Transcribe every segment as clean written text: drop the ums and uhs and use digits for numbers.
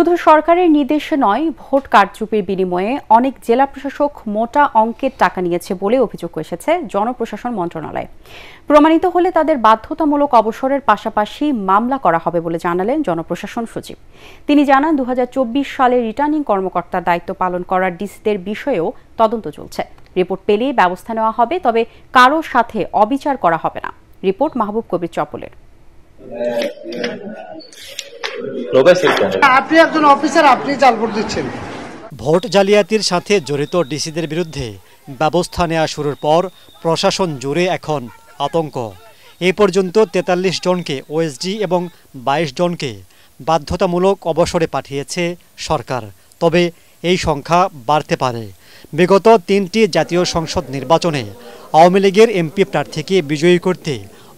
শুধু সরকারের নির্দেশে নয়, ভোট কারচুপির বিনিময়ে অনেক জেলা প্রশাসক মোটা অঙ্কের টাকা নিয়েছে বলে অভিযোগ এসেছে জনপ্রশাসন মন্ত্রণালয়ে। প্রমাণিত হলে তাদের বাধ্যতামূলক অবসরের পাশাপাশি মামলা করা হবে বলে জানালেন জনপ্রশাসন সচিব। তিনি জানান, 2024 সালে রিটার্নিং কর্মকর্তার দায়িত্ব পালন করার ডিসিদের বিষয়েও তদন্ত চলছে। রিপোর্ট পেলেই ব্যবস্থা নেওয়া হবে, তবে কারো সাথে অবিচার করা হবে না। রিপোর্ট মাহবুব কবির চপলের। আপনি একজন অফিসার, আপনি জালভোট দিচ্ছেন। ভোট জালিয়াতির সাথে জড়িত ডিসিদের বিরুদ্ধে ব্যবস্থা নেওয়া শুরুর পর প্রশাসন জুড়ে এখন আতঙ্ক। এ পর্যন্ত 43 জনকে ওএসডি এবং 22 জনকে বাধ্যতামূলক অবসরে পাঠিয়েছে সরকার। তবে এই সংখ্যা বাড়তে পারে। বিগত 3টি জাতীয় সংসদ নির্বাচনে আওয়ামী লীগের এমপি প্রার্থীকে বিজয়ী করতে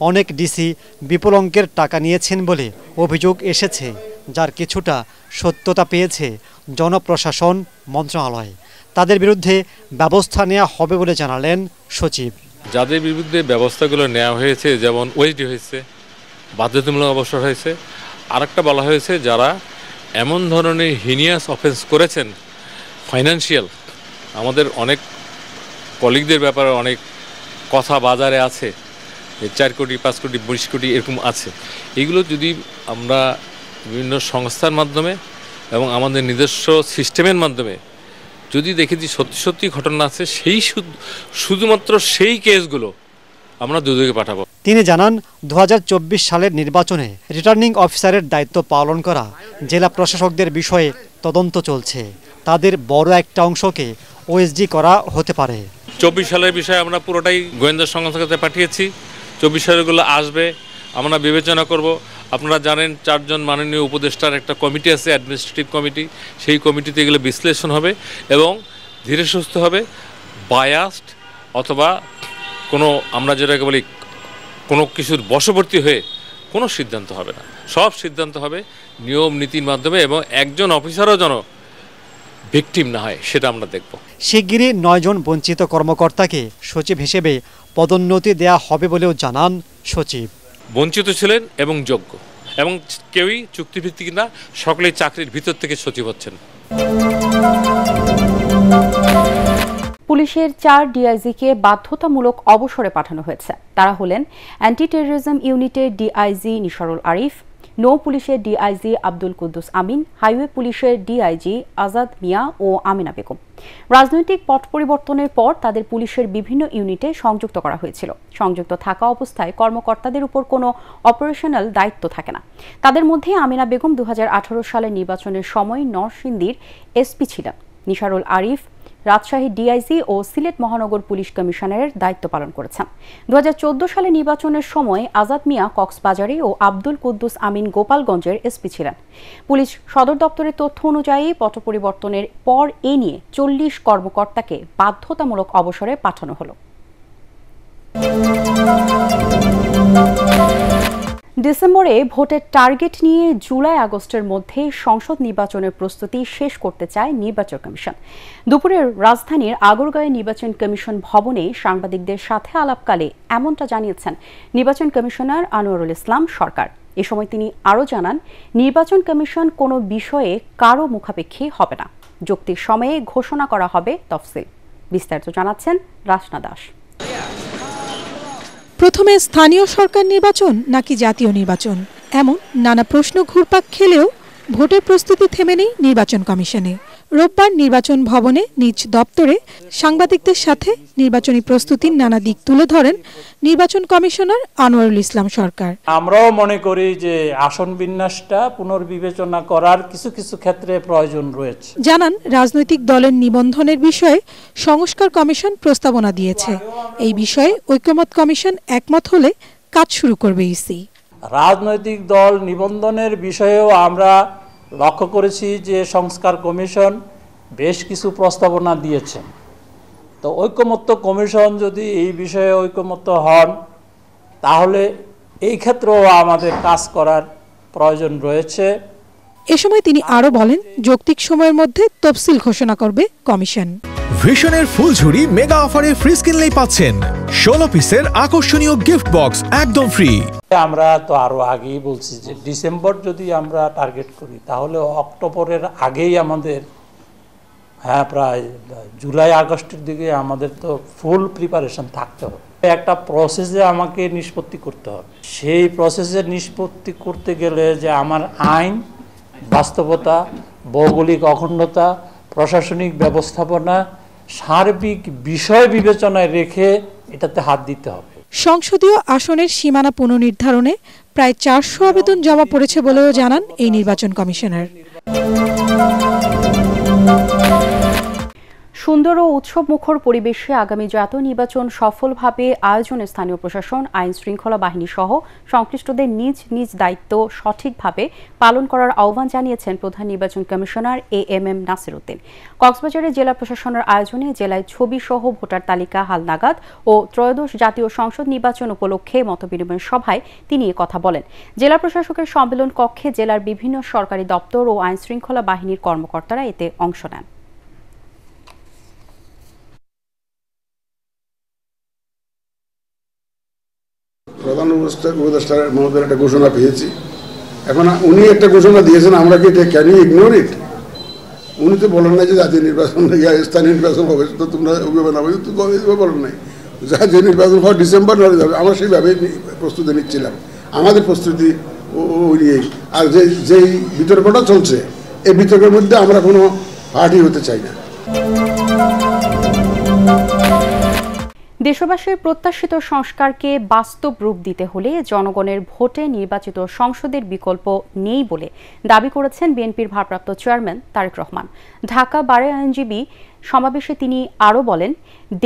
অনেক ডিসি বিপুল অঙ্কের টাকা নিয়েছেন বলে অভিযোগ এসেছে, যার কিছুটা সত্যতা পেয়েছে জনপ্রশাসন মন্ত্রণালয়। তাদের বিরুদ্ধে ব্যবস্থা নেওয়া হবে বলে জানালেন সচিব। যাদের বিরুদ্ধে ব্যবস্থাগুলো নেওয়া হয়েছে, যেমন ওএসডি হয়েছে, বাধ্যতামূলক অবসর হয়েছে, আরেকটা বলা হয়েছে যারা এমন ধরনের হিনিয়াস অফেন্স করেছেন, ফাইন্যান্সিয়াল, আমাদের অনেক কলিগদের ব্যাপারে অনেক কথা বাজারে আছে, 4 কোটি 5 কোটি 20 কোটি এরকম আছে। এগুলো যদি আমরা বিভিন্ন সংস্থার মাধ্যমে এবং আমাদের নিজস্ব সিস্টেমের মাধ্যমে যদি দেখি যে সত্যি সত্যি ঘটনা আছে, শুধুমাত্র সেই কেসগুলো আমরা দুদকে পাঠাবো। তিনি জানান, 2024 সালের নির্বাচনে রিটার্নিং অফিসারের দায়িত্ব পালন করা জেলা প্রশাসকদের বিষয়ে তদন্ত চলছে। তাদের বড় একটা অংশকে ওএসডি করা হতে পারে। 24 সালের বিষয়ে আমরা পুরোটাই গোয়েন্দা সংস্থার কাছে পাঠিয়েছি। 24 সালেরগুলো আসবে, আমরা বিবেচনা করব। আপনারা জানেন, 4 জন মাননীয় উপদেষ্টার একটা কমিটি আছে, অ্যাডমিনিস্ট্রেটিভ কমিটি। সেই কমিটিতে এগুলো বিশ্লেষণ হবে এবং ধীরে সুস্থ হবে। বায়াসড অথবা কোনো, আমরা যেটাকে বলি, কোনো কিছুর বশবর্তী হয়ে কোনো সিদ্ধান্ত হবে না। সব সিদ্ধান্ত হবে নিয়ম নীতির মাধ্যমে এবং একজন অফিসারও যেন ভিকটিম না হয়, সেটা আমরা দেখব। শিগগিরই 9 জন বঞ্চিত কর্মকর্তাকে সচিব হিসেবে পদোন্নতি দেয়া হবে বলেও জানান সচিব। বঞ্চিত ছিলেন এবং যোগ্য, এবং কেউই চুক্তিভিত্তিক না, সকলেই চাকরির ভিতর থেকে সচিব হচ্ছেন। পুলিশের 4 ডিআইজিকে বাধ্যতামূলক অবসরে পাঠানো হয়েছে। তারা হলেন অ্যান্টি টেররিজম ইউনিটের ডিআইজি নিসারুল আরিফ, নৌ পুলিশের ডিআইজি আব্দুল কুদ্দুস আমিন, হাইওয়ে পুলিশের ডিআইজি আজাদ মিয়া ও আমিনা বেগম। রাজনৈতিক পট পরিবর্তনের পর তাদের পুলিশের বিভিন্ন ইউনিটে সংযুক্ত করা হয়েছিল। সংযুক্ত থাকা অবস্থায় কর্মকর্তাদের উপর কোনো অপারেশনাল দায়িত্ব থাকে না। তাদের মধ্যে আমিনা বেগম 2018 সালের নির্বাচনের সময় নরসিংদীর এসপি ছিলেন। নিসারুল আরিফ রাজশাহী ডিআইজি ও সিলেট মহানগর পুলিশ কমিশনারের দায়িত্ব পালন করেছেন। 2014 সালে নির্বাচনের সময় আজাদ মিয়া কক্সবাজারে ও আব্দুল কুদ্দুস আমিন গোপালগঞ্জের এসপি ছিলেন। পুলিশ সদর দপ্তরের তথ্য অনুযায়ী পট পরিবর্তনের পর এ নিয়ে 40 কর্মকর্তাকে বাধ্যতামূলক অবসরে পাঠানো হলো। ডিসেম্বরে ভোটের টার্গেট নিয়ে জুলাই আগস্টের মধ্যে সংসদ নির্বাচনের প্রস্তুতি শেষ করতে চায় নির্বাচন কমিশন। দুপুরে রাজধানীর আগরগাঁওয়ে নির্বাচন কমিশন ভবনে সাংবাদিকদের সাথে আলাপকালে এমনটা জানিয়েছেন নির্বাচন কমিশনার আনোয়ারুল ইসলাম সরকার। এ সময় তিনি আরও জানান, নির্বাচন কমিশন কোনো বিষয়ে কারো মুখাপেক্ষী হবে না। যৌক্তিক সময়ে ঘোষণা করা হবে তফসিল। বিস্তারিত জানাচ্ছেন রাসনা দাস। প্রথমে স্থানীয় সরকার নির্বাচন নাকি জাতীয় নির্বাচন, এমন নানা প্রশ্ন ঘুরপাক খেলেও ভোটের প্রস্তুতি থেমে নেই নির্বাচন কমিশনে। রোববার নির্বাচন ভবনে নিজ দপ্তরে সাংবাদিকদের সাথে নির্বাচনী প্রস্তুতির নানা দিক তুলে ধরেন নির্বাচন কমিশনার আনোয়ারুল ইসলাম সরকার। আমরাও মনে করি যে আসন বিন্যাসটা পুনর্বিবেচনা করার কিছু কিছু ক্ষেত্রে প্রয়োজন রয়েছে। জানান, রাজনৈতিক দলের নিবন্ধনের বিষয়ে সংস্কার কমিশন প্রস্তাবনা দিয়েছে। এই বিষয়ে ঐকমত্য কমিশন একমত হলে কাজ শুরু করবে ইসি। রাজনৈতিক দল নিবন্ধনের বিষয়েও আমরা লক্ষ্য করেছি যে সংস্কার কমিশন বেশ কিছু প্রস্তাবনা দিয়েছেন। তো ঐকমত্য কমিশন যদি এই বিষয়ে ঐকমত্য হন, তাহলে এই ক্ষেত্রেও আমাদের কাজ করার প্রয়োজন রয়েছে। এ সময় তিনি আরও বলেন, যৌক্তিক সময়ের মধ্যে তফসিল ঘোষণা করবে কমিশন। ভিশনের ফুলঝুরি মেগা অফারে ফ্রিজ কিনলেই পাচ্ছেন 16 পিসের আকর্ষণীয় গিফট বক্স একদম ফ্রি। আমরা তো আরো আগেই বলছি যে ডিসেম্বর যদি আমরা টার্গেট করি তাহলে অক্টোবরের আগেই আমাদের প্রায় জুলাই আগস্টের দিকে আমাদের তো ফুল প্রিপারেশন থাকতে হবে। একটা প্রসেসে আমাকে নিষ্পত্তি করতে হবে। সেই প্রসেসে নিষ্পত্তি করতে গেলে যে আমার আইন বাস্তবতা, ভৌগোলিক অখণ্ডতা, প্রশাসনিক ব্যবস্থাপনা সার্বিক বিষয় বিবেচনায় রেখে এটাতে হাত দিতে হবে। সংসদীয় আসনের সীমানা পুনর্নির্ধারণে প্রায় 400 আবেদন জমা পড়েছে বলেও জানান এই নির্বাচন কমিশনার। সুন্দর ও উৎসবমুখর পরিবেশে আগামী জাতীয় নির্বাচন সফলভাবে আয়োজনে স্থানীয় প্রশাসন, আইন শৃঙ্খলা বাহিনী সহ সংশ্লিষ্টদের নিজ নিজ দায়িত্ব সঠিকভাবে পালন করার আহ্বান জানিয়েছেন প্রধান নির্বাচন কমিশনার AMM নাসির উদ্দিন। কক্সবাজারে জেলা প্রশাসনের আয়োজনে জেলায় ছবি সহ ভোটার তালিকা হালনাগাদ ও ত্রয়োদশ জাতীয় সংসদ নির্বাচন উপলক্ষে মতবিনিময় সভায় তিনি কথা বলেন। জেলা প্রশাসকের সম্মেলন কক্ষে জেলার বিভিন্ন সরকারি দপ্তর ও আইন শৃঙ্খলা বাহিনীর কর্মকর্তারা এতে অংশ নেন। প্রধান উপদেষ্টার মহোদয়ের একটা ঘোষণা পেয়েছি। এখন উনি একটা ঘোষণা দিয়েছেন, আমরা কি ক্যান ইউ ইগনোর ইট? উনি তো বলেন না যে জাতীয় নির্বাচন স্থানীয় নির্বাচন হবে, তো তোমরা ওইভাবে না বলেন নাই। জাতীয় নির্বাচন হওয়ার ডিসেম্বর হয়ে যাবে, আমরা সেইভাবে প্রস্তুতি নিচ্ছিলাম। আমাদের প্রস্তুতি আর যেই বিতর্কটা চলছে এই বিতর্কের মধ্যে আমরা কোনো পার্টি হতে চাই না। দেশবাসীর প্রত্যাশিত সংস্কারকে বাস্তব রূপ দিতে হলে জনগণের ভোটে নির্বাচিত সংসদের বিকল্প নেই বলে দাবি করেছেন বিএনপির ভারপ্রাপ্ত চেয়ারম্যান তারেক রহমান। ঢাকা বারে আইনজীবী সমাবেশে তিনি আরও বলেন,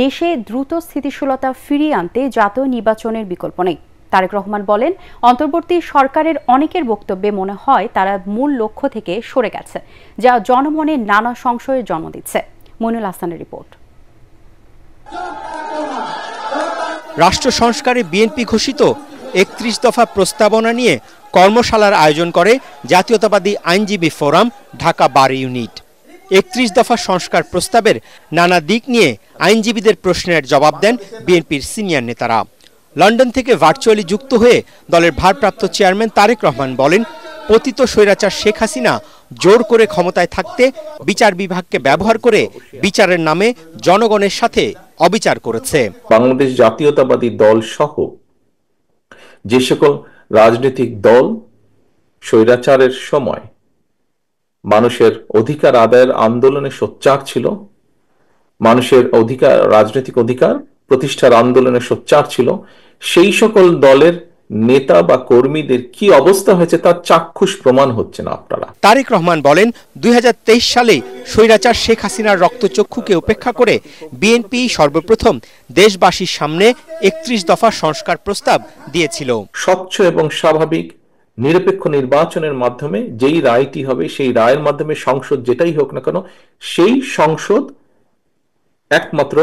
দেশে দ্রুত স্থিতিশীলতা ফিরিয়ে আনতে জাতীয় নির্বাচনের বিকল্প নেই। তারেক রহমান বলেন, অন্তর্বর্তী সরকারের অনেকের বক্তব্যে মনে হয় তারা মূল লক্ষ্য থেকে সরে গেছে, যা জনমনে নানা সংশয়ের জন্ম দিচ্ছে। মইনুল হাসানের রিপোর্ট। রাষ্ট্র সংস্কারে বিএনপি ঘোষিত 31 দফা প্রস্তাবনা নিয়ে কর্মশালার আয়োজন করে জাতীয়তাবাদী আইনজীবী ফোরাম ঢাকা বার ইউনিট। 31 দফা সংস্কার প্রস্তাবের নানা দিক নিয়ে আইনজীবীদের প্রশ্নের জবাব দেন বিএনপির সিনিয়র নেতারা। লন্ডন থেকে ভার্চুয়ালি যুক্ত হয়ে দলের ভারপ্রাপ্ত চেয়ারম্যান তারেক রহমান বলেন, পতিত স্বৈরাচার শেখ হাসিনা জোর করে ক্ষমতায় থাকতে বিচার বিভাগকে ব্যবহার করে বিচারের নামে জনগণের সাথে অবিচার করেছে। বাংলাদেশ জাতীয়তাবাদী দল সহ যে সকল রাজনৈতিক দল স্বৈরাচারের সময় মানুষের অধিকার আদায়ের আন্দোলনে সোচ্চার ছিল, মানুষের অধিকার, রাজনৈতিক অধিকার প্রতিষ্ঠার আন্দোলনে সোচ্চার ছিল, সেই সকল দলের নেতা বা কর্মীদের কি অবস্থা হয়েছে তার চাক্ষুষ প্রমাণ হচ্ছে না আপনারা। তারেক রহমান বলেন, 2023 সালে স্বৈরাচার শেখ হাসিনার রক্তচক্ষুকে উপেক্ষা করে বিএনপি সর্বপ্রথম দেশবাসীর সামনে 31 দফা সংস্কার প্রস্তাব দিয়েছিল। স্বচ্ছ এবং স্বাভাবিক নিরপেক্ষ নির্বাচনের মাধ্যমে যেই রায়টি হবে, সেই রায়ের মাধ্যমে সংসদ যেটাই হোক না কেন, সেই সংসদ একমাত্র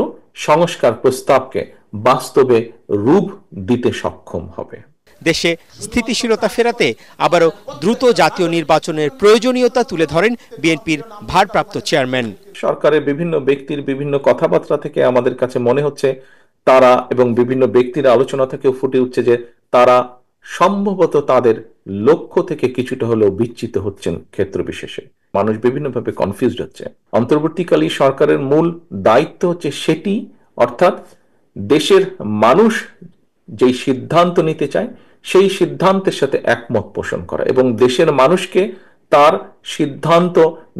সংস্কার প্রস্তাবকে বাস্তবে রূপ দিতে সক্ষম হবে। দেশে স্থিতিশীলতা ফেরাতে আবারও দ্রুত জাতীয় নির্বাচনের প্রয়োজনীয়তা তুলে ধরেন বিএনপির ভারপ্রাপ্ত চেয়ারম্যান। সরকারের বিভিন্ন ব্যক্তির বিভিন্ন কথাবার্তা থেকে আমাদের কাছে মনে হচ্ছে তারা, এবং বিভিন্ন ব্যক্তির আলোচনা থেকেও ফুটে উঠছে যে তারা সম্ভবত তাদের লক্ষ্য থেকে কিছুটা হলেও বিচ্যুত হচ্ছেন ক্ষেত্র বিশেষে। মানুষ বিভিন্নভাবে কনফিউজড হচ্ছে। অন্তর্বর্তীকালীন সরকারের মূল দায়িত্ব হচ্ছে সেটি, অর্থাৎ দেশের মানুষ যেই সিদ্ধান্ত নিতে চায় সেই সিদ্ধান্তের সাথে একমত পোষণ করা এবং দেশের মানুষকে তার সিদ্ধান্ত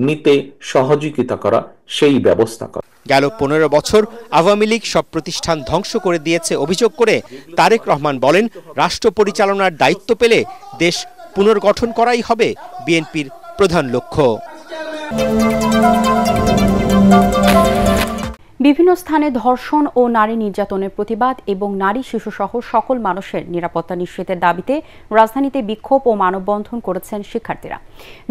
নিতে সহযোগিতা করা, সেই ব্যবস্থা করা। গেল 15 বছর আওয়ামী লীগ সব প্রতিষ্ঠান ধ্বংস করে দিয়েছে অভিযোগ করে তারেক রহমান বলেন, রাষ্ট্র পরিচালনার দায়িত্ব পেলে দেশ পুনর্গঠন করাই হবে বিএনপির প্রধান লক্ষ্য। বিভিন্ন স্থানে ধর্ষণ ও নারী নির্যাতনের প্রতিবাদ এবং নারী শিশুসহ সকল মানুষের নিরাপত্তা নিশ্চিতের দাবিতে রাজধানীতে বিক্ষোভ ও মানববন্ধন করেছেন শিক্ষার্থীরা।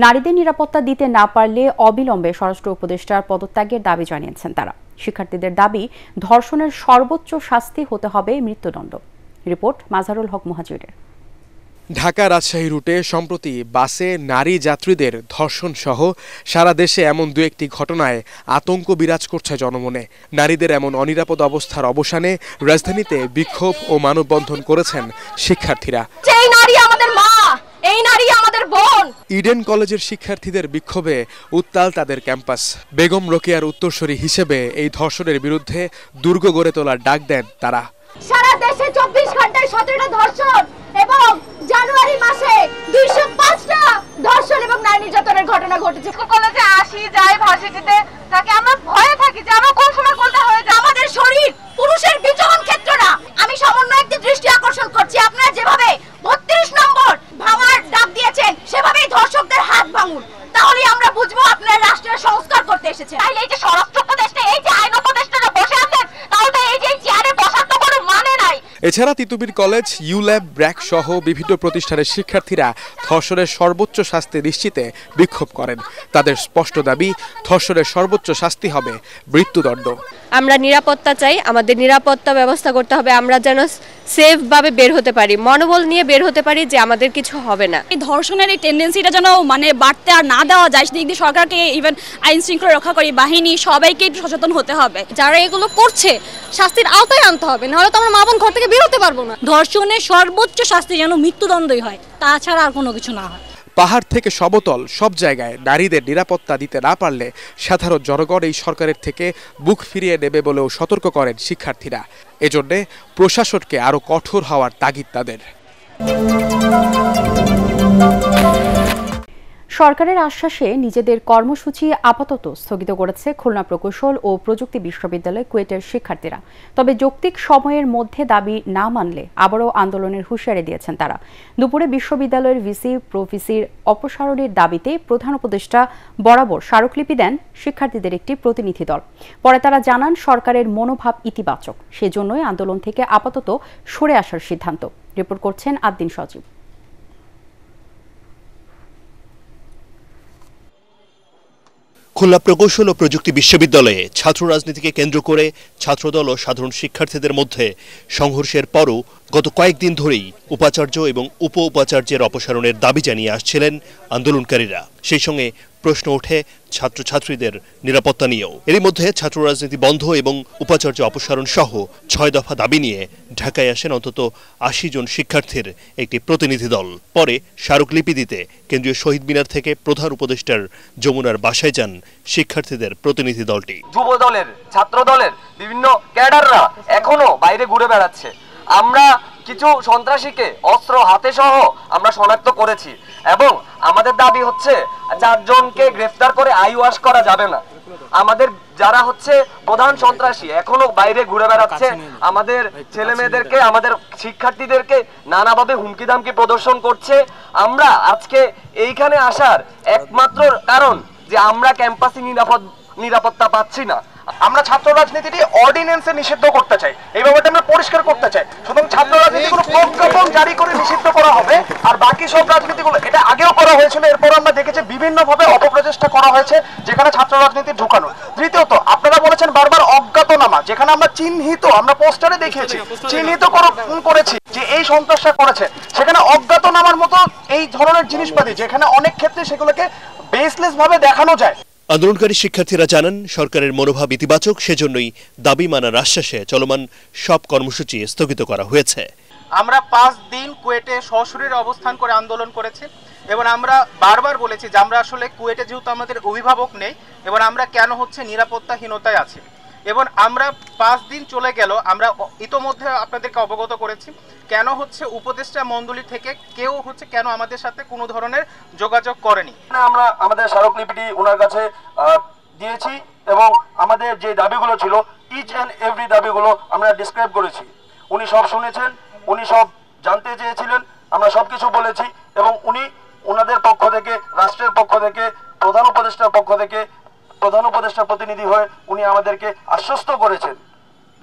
নারীদের নিরাপত্তা দিতে না পারলে অবিলম্বে স্বরাষ্ট্র উপদেষ্টার পদত্যাগের দাবি জানিয়েছেন তারা। শিক্ষার্থীদের দাবি, ধর্ষণের সর্বোচ্চ শাস্তি হতে হবে মৃত্যুদণ্ড। রিপোর্ট মাজারুল হক মুহাজিরের। ঢাকা রাজশাহী রুটে সম্প্রতি বাসে নারী যাত্রীদের ধর্ষণ সহ সারা দেশে এমন দু একটি ঘটনায় আতঙ্ক বিরাজ করছে জনমনে। নারীদের এমন অনিরাপদ অবস্থার অবসানে রাজধানীতে বিক্ষোভ ও মানববন্ধন করেছেন শিক্ষার্থীরা। এই নারী আমাদের মা, এই নারী আমাদের বোন। ইডেন কলেজের শিক্ষার্থীদের বিক্ষোভে উত্তাল তাদের ক্যাম্পাস। বেগম রোকেয়ার উত্তরসূরি হিসেবে এই ধর্ষণের বিরুদ্ধে দুর্গ গড়ে তোলার ডাক দেন তারা। সারা দেশে 24 ঘন্টায় 17টা ধর্ষণ এবং জানুয়ারি মাসে 205টা ধর্ষণ এবং নারী নির্যাতনের ঘটনা ঘটেছে। কলেজে আসি যাই ভার্সিটিতে তাকে আমরা ভয়ে থাকি যে আমরা কোন সময় কোনটা হয়ে যায়। আমাদের শরীর পুরুষের বিচরণ ক্ষেত্র না। আমি সমন্বয়কদের দৃষ্টি আকর্ষণ করছি, আপনারা যেভাবে 32 নম্বর ভাঙার ডাক দিয়েছেন সেভাবেই ধর্ষকদের হাত ভাঙুন, তাহলেই আমরা বুঝবো আপনারা রাষ্ট্রের সংস্কার করতে এসেছেন। তাইলে এই যে স্বরাষ্ট্র উপদেষ্টা, এই যে আইন উপদেষ্টারা বসে আছেন, তাহলে এই যে চেয়ারে বসার তো কোনো মানে নাই। এছাড়া তিতুমির কলেজ, ইউল্যাব, ব্র্যাক সহ বিভিন্ন প্রতিষ্ঠানের শিক্ষার্থীরা ধর্ষণের সর্বোচ্চ শাস্তি নিশ্চিতে বিক্ষোভ করেন। তাদের স্পষ্ট দাবি, ধর্ষণের সর্বোচ্চ শাস্তি হবে মৃত্যুদণ্ড। আমরা নিরাপত্তা চাই, আমাদের নিরাপত্তা ব্যবস্থা করতে হবে, আমরা যেন সেফ ভাবে বের হতে পারি, মনোবল নিয়ে বের হতে পারি যে আমাদের কিছু হবে না। এই ধর্ষণের এই টেন্ডেন্সিটা যেন বাড়তে আর না দেওয়া যায়, সেদিক দিয়ে সরকারকে, ইভেন আইন শৃঙ্খলা রক্ষাকারী বাহিনী সবাইকে একটু সচেতন হতে হবে। যারা এগুলো করছে শাস্তির আওতায় আনতে হবে, নাহলে তো আমরা মা বোন ঘর থেকে বের হতে পারবো না। ধর্ষণের সর্বোচ্চ শাস্তি যেন মৃত্যুদণ্ডই হয়, তাছাড়া আর কোনো কিছু না হয়। পাহাড় থেকে সমতল সব জায়গায় নারীদের নিরাপত্তা দিতে না পারলে সাধারণ জনগণ এই সরকারের থেকে বুক ফিরিয়ে নেবে বলেও সতর্ক করেন শিক্ষার্থীরা। এজন্যে প্রশাসনকে আরও কঠোর হওয়ার তাগিদ তাদের। সরকারের আশ্বাসে নিজেদের কর্মসূচি আপাতত স্থগিত করেছে খুলনা প্রকৌশল ও প্রযুক্তি বিশ্ববিদ্যালয় কুয়েটের শিক্ষার্থীরা। তবে যৌক্তিক সময়ের মধ্যে দাবি না মানলে আবারও আন্দোলনের হুঁশিয়ারি দিয়েছেন তারা। দুপুরে বিশ্ববিদ্যালয়ের ভিসি প্রভিসির অপসারণের দাবিতে প্রধান উপদেষ্টা বরাবর স্মারকলিপি দেন শিক্ষার্থীদের একটি প্রতিনিধি দল। পরে তারা জানান সরকারের মনোভাব ইতিবাচক, সেজন্যই আন্দোলন থেকে আপাতত সরে আসার সিদ্ধান্ত। রিপোর্ট করছেন আদ্দিন সজীব। খুলনা প্রকৌশল ও প্রযুক্তি বিশ্ববিদ্যালয়ে ছাত্র রাজনীতিকে কেন্দ্র করে ছাত্রদল ও সাধারণ শিক্ষার্থীদের মধ্যে সংঘর্ষের পরও গত কয়েকদিন ধরেই উপাচার্য এবং উপ উপাচার্যের অপসারণের দাবি জানিয়ে আসছিলেন আন্দোলনকারীরা। সেই সঙ্গে প্রশ্ন ওঠে ছাত্রছাত্রীদের নিরাপত্তা নিয়েও। এরই মধ্যে ছাত্র রাজনীতি বন্ধ এবং উপাচার্য অপসারণ সহ 6 দফা দাবি নিয়ে ঢাকায় আসেন অন্তত 80 জন শিক্ষার্থীর একটি প্রতিনিধি দল। পরে স্মারকলিপি দিতে কেন্দ্রীয় শহীদ মিনার থেকে প্রধান উপদেষ্টার যমুনার বাসায় যান শিক্ষার্থীদের প্রতিনিধি দলটি। যুব দলের, ছাত্র দলের বিভিন্ন ক্যাডাররা এখনো বাইরে ঘুরে বেড়াচ্ছে। আমরা কিছু সন্ত্রাসীকে অস্ত্র হাতে সহ আমরা শনাক্ত করেছি এবং আমাদের দাবি হচ্ছে 4 জনকে গ্রেফতার করে আইওয়াশ করা যাবে না। আমাদের যারা হচ্ছে প্রধান সন্ত্রাসী এখনো বাইরে ঘুরে বেড়াচ্ছে, আমাদের ছেলে মেয়েদেরকে, আমাদের শিক্ষার্থীদেরকে নানাভাবে হুমকি ধামকি প্রদর্শন করছে। আমরা আজকে এইখানে আসার একমাত্র কারণ যে আমরা ক্যাম্পাসে নিরাপত্তা পাচ্ছি না। আমরা ছাত্র রাজনীতিটি অর্ডিন্যান্সে নিষিদ্ধ করতে চাই, এই ব্যাপারটা আমরা পরিষ্কার করতে চাই। সুতরাং ছাত্র রাজনীতিগুলো প্রজ্ঞাপন জারি করে নিষিদ্ধ করা হবে, আর বাকি সব রাজনীতিগুলো এটা আগেও করা হয়েছিল, এরপর আমরা দেখেছি বিভিন্নভাবে অপপ্রচেষ্টা করা হয়েছে যেখানে ছাত্র রাজনীতি ঢুকানো। তৃতীয়ত আপনারা বলেছেন বারবার অজ্ঞাতনামা, যেখানে আমরা চিহ্নিত, আমরা পোস্টারে দেখিয়েছি, চিহ্নিত করেছি যে এই সন্ত্রাসটা করেছে, সেখানে অজ্ঞাতনামার মতো এই ধরনের জিনিসপাতি যেখানে অনেক ক্ষেত্রে সেগুলোকে বেসলেস ভাবে দেখানো যায়। আন্দোলনকারী শিক্ষার্থীরা জানান সরকারের মনোভাব ইতিবাচক, সেজন্যই দাবি মানার আশ্বাসে চলমান সব কর্মসূচি স্থগিত করা হয়েছে। আমরা 5 দিন কুয়েটে সশরীরে অবস্থান করে আন্দোলন করেছি এবং আমরা বারবার বলেছি যে আমরা আসলে কুয়েটে যেহেতু আমাদের অভিভাবক নেই এবং আমরা কেন হচ্ছে নিরাপত্তাহীনতায় আছি, এবং আমরা 5 দিন চলে গেল, আমরা ইতোমধ্যে আপনাদেরকে অবগত করেছি কেন হচ্ছে উপদেষ্টা মণ্ডলী থেকে কেউ হচ্ছে কেন আমাদের সাথে কোনো ধরনের যোগাযোগ করেনি। আমরা আমাদের স্মারকলিপিটি ওনার কাছে দিয়েছি এবং আমাদের যে দাবিগুলো ছিল ইচ অ্যান্ড এভরি দাবিগুলো আমরা ডিসক্রাইব করেছি। উনি সব শুনেছেন, উনি সব জানতে চেয়েছিলেন, আমরা সব কিছু বলেছি এবং উনি ওনাদের পক্ষ থেকে, রাষ্ট্রের পক্ষ থেকে, প্রধান উপদেষ্টার পক্ষ থেকে, প্রধান উপদেষ্টার প্রতিনিধি হয়ে উনি আমাদেরকে আশ্বস্ত করেছেন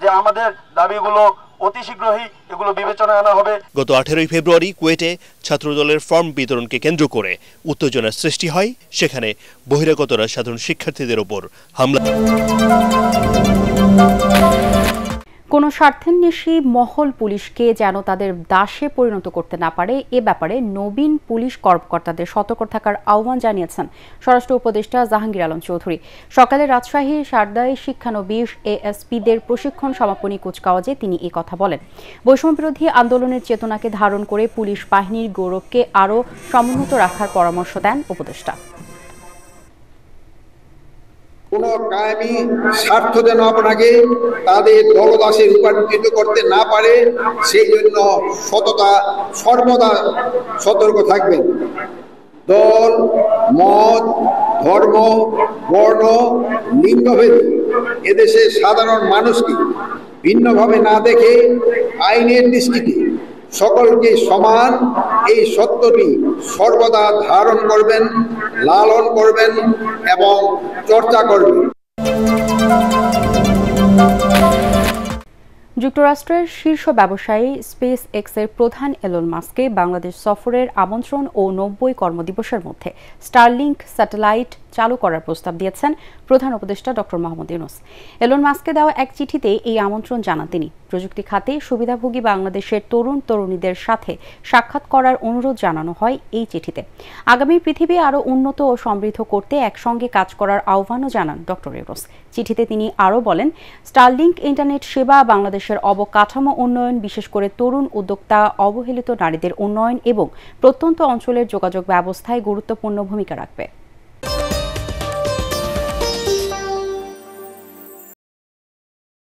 যে আমাদের দাবিগুলো অতি শীঘ্রই এগুলো বিবেচনায় আনা হবে। গত 18 ফেব্রুয়ারি কুয়েটে ছাত্রদলের ফর্ম বিতরণকে কেন্দ্র করে উত্তেজনার সৃষ্টি হয়। সেখানে বহিরাগতরা সাধারণ শিক্ষার্থীদের ওপর হামলা। কোনো স্বার্থান্বেষী মহল পুলিশকে যেন তাদের দাসে পরিণত করতে না পারে এ ব্যাপারে নবীন পুলিশ কর্মকর্তাদের সতর্ক থাকার আহ্বান জানিয়েছেন স্বরাষ্ট্র উপদেষ্টা জাহাঙ্গীর আলম চৌধুরী। সকালে রাজশাহীর সারদায় শিক্ষানবিশ এএসপিদের প্রশিক্ষণ সমাপনী কুচকাওয়াজে তিনি এই কথা বলেন। বৈষম্যবিরোধী আন্দোলনের চেতনাকে ধারণ করে পুলিশ বাহিনীর গৌরবকে আরও সমুন্নত রাখার পরামর্শ দেন উপদেষ্টা। কোন কায়েমি স্বার্থ যেন আপনাকে তাদের দলদাসে রূপান্তরিত করতে না পারে, সেই জন্য সর্বদা সতর্ক থাকবেন। দল, মত, ধর্ম, বর্ণ, লিঙ্গভেদ এদেশে সাধারণ মানুষকে ভিন্নভাবে না দেখে আইনের দৃষ্টিতে সকলকে সমান এই সত্যটি সর্বদা ধারণ করবেন, লালন করবেন এবং চর্চা করবেন। যুক্তরাষ্ট্রের শীর্ষ ব্যবসায়ী স্পেস এক্সের প্রধান এলন মাস্ককে বাংলাদেশ সফরের আমন্ত্রণ ও 90 কর্মদিবসের মধ্যে স্টারলিংক স্যাটেলাইট চালু করার প্রস্তাব দিয়েছেন প্রধান উপদেষ্টা ডক্টর মোহাম্মদ ইউনূস। এলন মাস্ককে দেওয়া এক চিঠিতে এই আমন্ত্রণ জানান তিনি। প্রযুক্তি খাতে সুবিধাভোগী বাংলাদেশের তরুণ তরুণীদের সাথে সাক্ষাৎ করার অনুরোধ জানানো হয় এই চিঠিতে। আগামী পৃথিবী আরও উন্নত ও সমৃদ্ধ করতে একসঙ্গে কাজ করার আহ্বানও জানান ডক্টর ইউনূস। চিঠিতে তিনি আরও বলেন, স্টারলিংক ইন্টারনেট সেবা বাংলাদেশের অবকাঠামো উন্নয়ন, বিশেষ করে তরুণ উদ্যোক্তা, অবহেলিত নারীদের উন্নয়ন এবং প্রত্যন্ত অঞ্চলের যোগাযোগ ব্যবস্থায় গুরুত্বপূর্ণ ভূমিকা রাখবে।